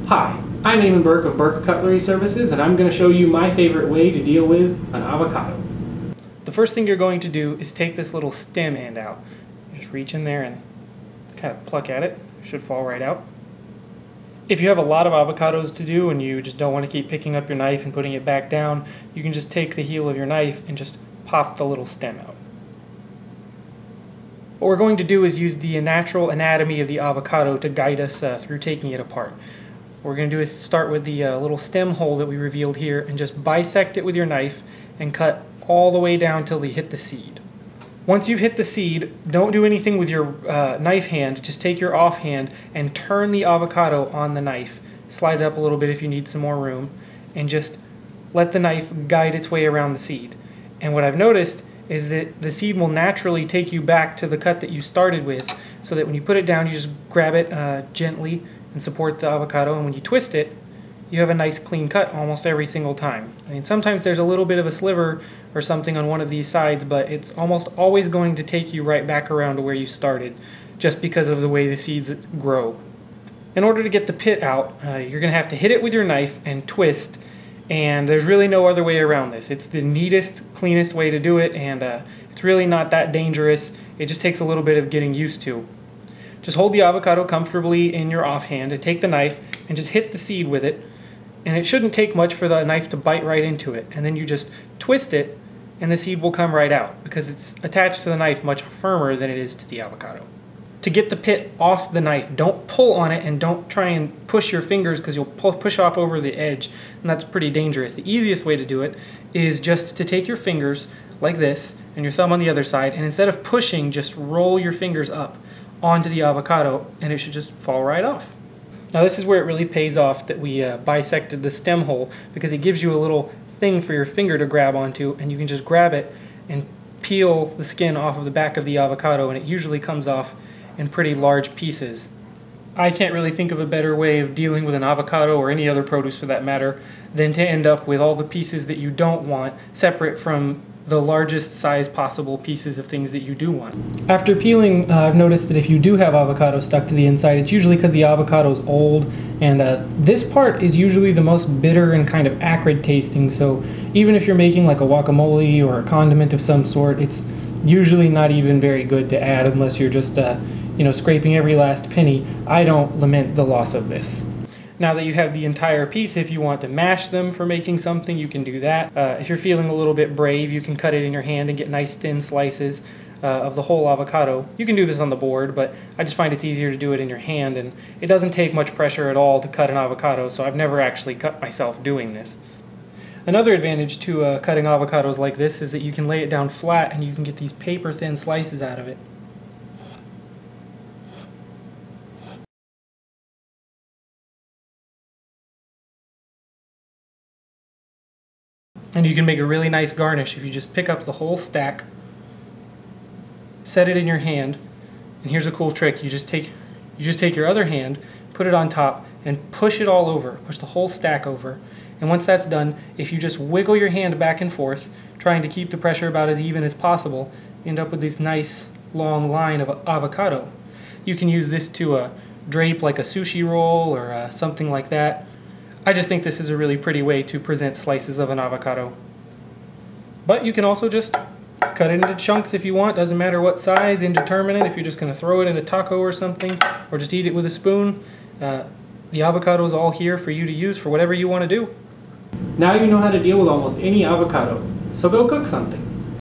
Hi, I'm Eamon Burke of Burke Cutlery Services, and I'm going to show you my favorite way to deal with an avocado. The first thing you're going to do is take this little stem end out. Just reach in there and kind of pluck at it. It should fall right out. If you have a lot of avocados to do and you just don't want to keep picking up your knife and putting it back down, you can just take the heel of your knife and just pop the little stem out. What we're going to do is use the natural anatomy of the avocado to guide us through taking it apart. What we're going to do is start with the little stem hole that we revealed here and just bisect it with your knife and cut all the way down till you hit the seed. Once you've hit the seed, don't do anything with your knife hand. Just take your offhand and turn the avocado on the knife. Slide it up a little bit if you need some more room, and just let the knife guide its way around the seed. And what I've noticed is that the seed will naturally take you back to the cut that you started with, so that when you put it down, you just grab it gently and support the avocado, and when you twist it, you have a nice clean cut almost every single time. I mean, sometimes there's a little bit of a sliver or something on one of these sides, but it's almost always going to take you right back around to where you started, just because of the way the seeds grow. In order to get the pit out, you're going to have to hit it with your knife and twist, and there's really no other way around this. It's the neatest, cleanest way to do it, and it's really not that dangerous. It just takes a little bit of getting used to. Just hold the avocado comfortably in your offhand and take the knife and just hit the seed with it. And it shouldn't take much for the knife to bite right into it. And then you just twist it and the seed will come right out because it's attached to the knife much firmer than it is to the avocado. To get the pit off the knife, don't pull on it and don't try and push your fingers because you'll push off over the edge, and that's pretty dangerous. The easiest way to do it is just to take your fingers like this and your thumb on the other side, and instead of pushing, just roll your fingers up onto the avocado and it should just fall right off. Now this is where it really pays off that we bisected the stem hole, because it gives you a little thing for your finger to grab onto, and you can just grab it and peel the skin off of the back of the avocado, and it usually comes off in pretty large pieces. I can't really think of a better way of dealing with an avocado, or any other produce for that matter, than to end up with all the pieces that you don't want separate from the largest size possible pieces of things that you do want. After peeling, I've noticed that if you do have avocado stuck to the inside, it's usually because the avocado is old, and this part is usually the most bitter and kind of acrid tasting, so even if you're making like a guacamole or a condiment of some sort, it's usually not even very good to add unless you're just scraping every last penny. I don't lament the loss of this. Now that you have the entire piece, if you want to mash them for making something, you can do that. If you're feeling a little bit brave, you can cut it in your hand and get nice thin slices of the whole avocado. You can do this on the board, but I just find it's easier to do it in your hand, and it doesn't take much pressure at all to cut an avocado, so I've never actually cut myself doing this. Another advantage to cutting avocados like this is that you can lay it down flat and you can get these paper thin slices out of it. And you can make a really nice garnish if you just pick up the whole stack, set it in your hand, and here's a cool trick. You just take your other hand, put it on top, and push it all over. Push the whole stack over. And once that's done, if you just wiggle your hand back and forth, trying to keep the pressure about as even as possible, you end up with this nice long line of avocado. You can use this to drape like a sushi roll or something like that. I just think this is a really pretty way to present slices of an avocado. But you can also just cut it into chunks if you want. Doesn't matter what size, indeterminate. If you're just going to throw it in a taco or something, or just eat it with a spoon, the avocado is all here for you to use for whatever you want to do. Now you know how to deal with almost any avocado, so go cook something.